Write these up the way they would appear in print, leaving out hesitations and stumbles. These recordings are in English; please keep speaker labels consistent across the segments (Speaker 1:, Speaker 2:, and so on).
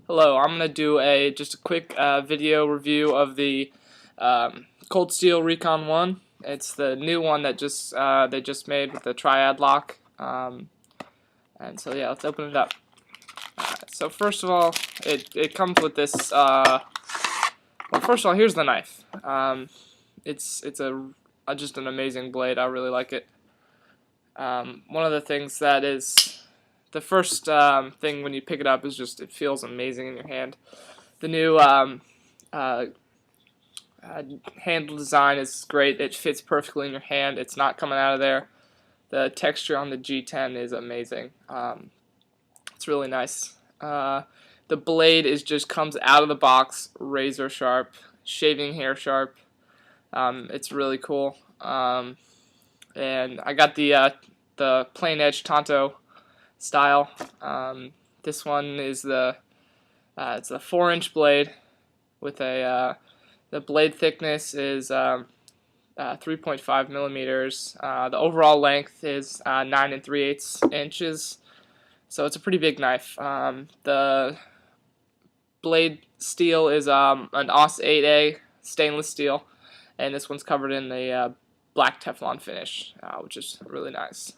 Speaker 1: Hello, I'm going to do just a quick video review of the Cold Steel Recon 1. It's the new one that they just made with the triad lock. And so yeah, let's open it up. So first of all, it comes with this. Well, first of all, here's the knife. It's just an amazing blade. I really like it. One of the things that is the first thing when you pick it up is just it feels amazing in your hand. The new handle design is great. It fits perfectly in your hand. It's not coming out of there. The texture on the G10 is amazing. It's really nice. The blade just comes out of the box, razor sharp, shaving hair sharp. It's really cool. And I got the plain edge Tonto style. This one is it's a 4-inch blade with the blade thickness is 3.5 millimeters. The overall length is 9 3/8 inches. So it's a pretty big knife. The blade steel is an AUS 8A stainless steel, and this one's covered in the black Teflon finish, which is really nice.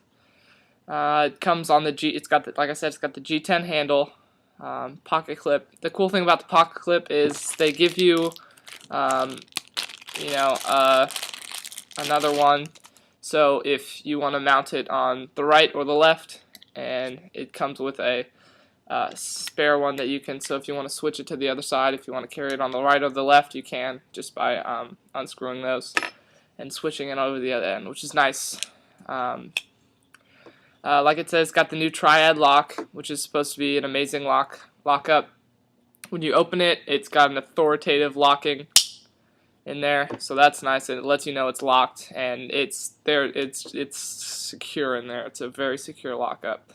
Speaker 1: It comes on it's got like I said, it's got the G10 handle, pocket clip. The cool thing about the pocket clip is they give you, another one. So if you want to mount it on the right or the left, and it comes with a spare one that you can. So if you want to switch it to the other side, if you want to carry it on the right or the left, you can just by unscrewing those and switching it over the other end, which is nice. Like it says, it's got the new triad lock, which is supposed to be an amazing lockup. When you open it, it's got an authoritative locking in there, so that's nice. It lets you know it's locked, and it's secure in there. It's a very secure lockup.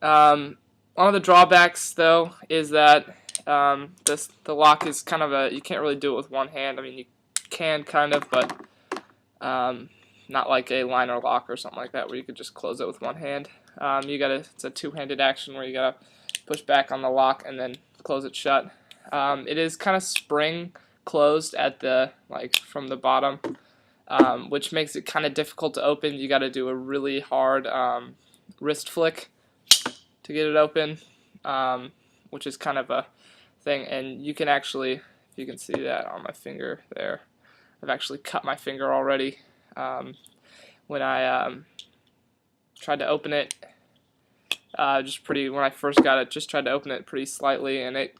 Speaker 1: One of the drawbacks, though, is that the lock is kind of you can't really do it with one hand. I mean, you can kind of, but not like a liner lock or something like that where you could just close it with one hand. It's a two-handed action where you gotta push back on the lock and then close it shut. It is kind of spring closed at from the bottom, which makes it kind of difficult to open. You gotta do a really hard wrist flick to get it open, which is kind of a thing. And you can actually, if you can see that on my finger there, I've actually cut my finger already. When I tried to open it, when I first got it, just tried to open it pretty slightly, and it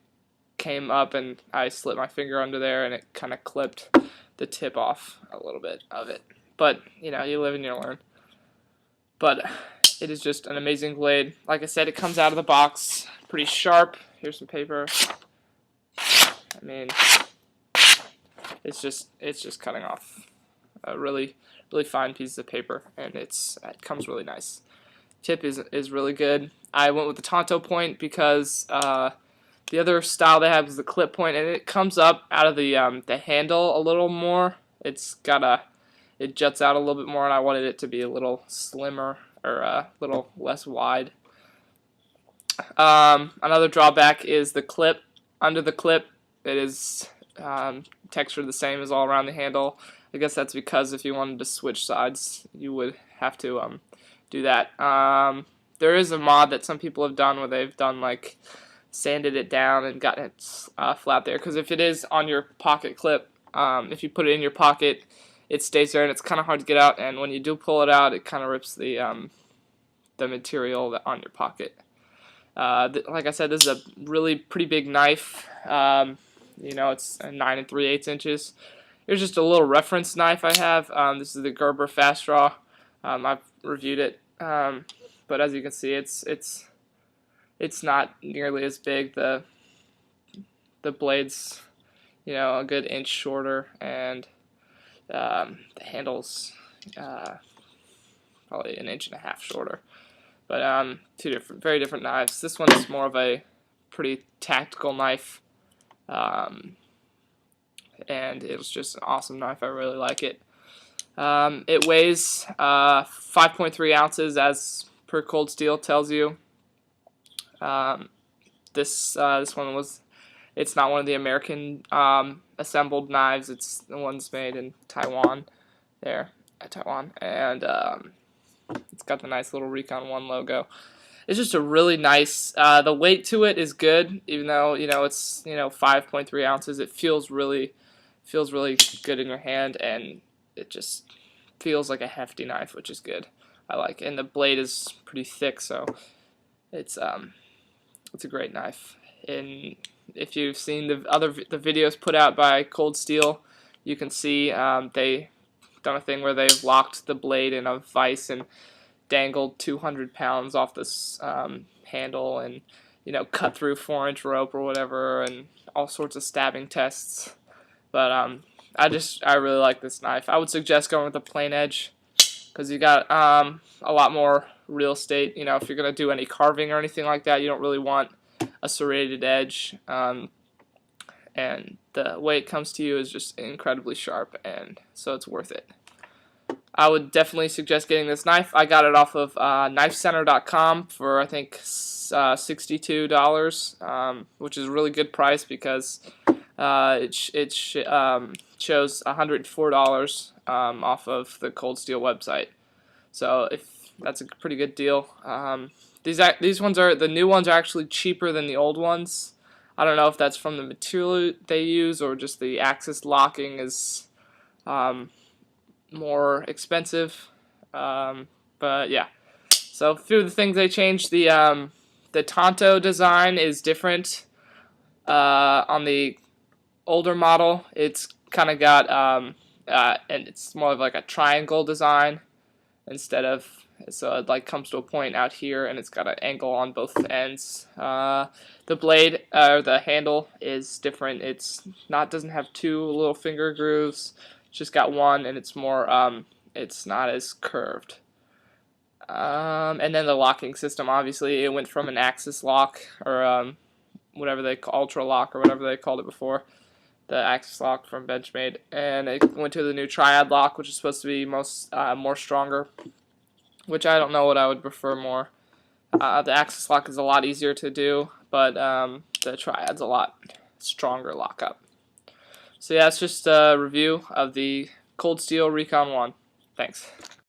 Speaker 1: came up, and I slipped my finger under there, and it kind of clipped the tip off a little bit of it. But you live and you learn. But it is just an amazing blade. Like I said, it comes out of the box pretty sharp. Here's some paper. I mean, it's just cutting off a really fine piece of paper, and it comes really nice. Tip is really good. I went with the Tonto point because the other style they have is the clip point, and it comes up out of the handle a little more. It juts out a little bit more, and I wanted it to be a little slimmer or a little less wide. Another drawback is the clip. Under the clip, it is textured the same as all around the handle. I guess that's because if you wanted to switch sides, you would have to do that. There is a mod that some people have done where they've done sanded it down and gotten it flat there. Because if it is on your pocket clip, if you put it in your pocket, it stays there, and it's kind of hard to get out. And when you do pull it out, it kind of rips the material on your pocket. Like I said, this is a really pretty big knife. It's 9 3/8 inches. Here's just a little reference knife I have. This is the Gerber Fast Draw. I've reviewed it, but as you can see, it's not nearly as big. The blade's a good inch shorter, and the handle's probably an inch and a half shorter. But two very different knives. This one is more of a pretty tactical knife. And it's just an awesome knife. I really like it. It weighs 5.3 ounces as per Cold Steel tells you. this one was. It's not one of the American assembled knives. It's the ones made in Taiwan. There, at Taiwan, and it's got the nice little Recon 1 logo. It's just a really nice. The weight to it is good, even though it's 5.3 ounces. It feels really good in your hand, and it just feels like a hefty knife, which is good. I like it. And the blade is pretty thick, so it's a great knife. And if you've seen the videos put out by Cold Steel, you can see they done a thing where they've locked the blade in a vise and dangled 200 pounds off this handle, and cut through 4-inch rope or whatever, and all sorts of stabbing tests. But I really like this knife. I would suggest going with a plain edge, because you got a lot more real estate. If you're gonna do any carving or anything like that, you don't really want a serrated edge, and the way it comes to you is just incredibly sharp, and so it's worth it. I would definitely suggest getting this knife. I got it off of knifecenter.com for I think $62, which is a really good price, because it shows $104 off of the Cold Steel website. So that's a pretty good deal. These ones the new ones are actually cheaper than the old ones. I don't know if that's from the material they use or just the axis locking is more expensive. But yeah. So a few of the things they changed. The Tonto design is different. On the older model, it's kind of got and it's more of like a triangle design instead of. So it comes to a point out here, and it's got an angle on both ends. The blade or the handle is different. Doesn't have 2 little finger grooves. It's just got 1, and it's more. It's not as curved. And then the locking system, obviously, it went from an axis lock or whatever they call ultra lock or whatever they called it before, the axis lock from Benchmade, and it went to the new triad lock, which is supposed to be more stronger. Which I don't know what I would prefer more. The axis lock is a lot easier to do, but the triad's a lot stronger lockup. So yeah, it's just a review of the Cold Steel Recon 1. Thanks.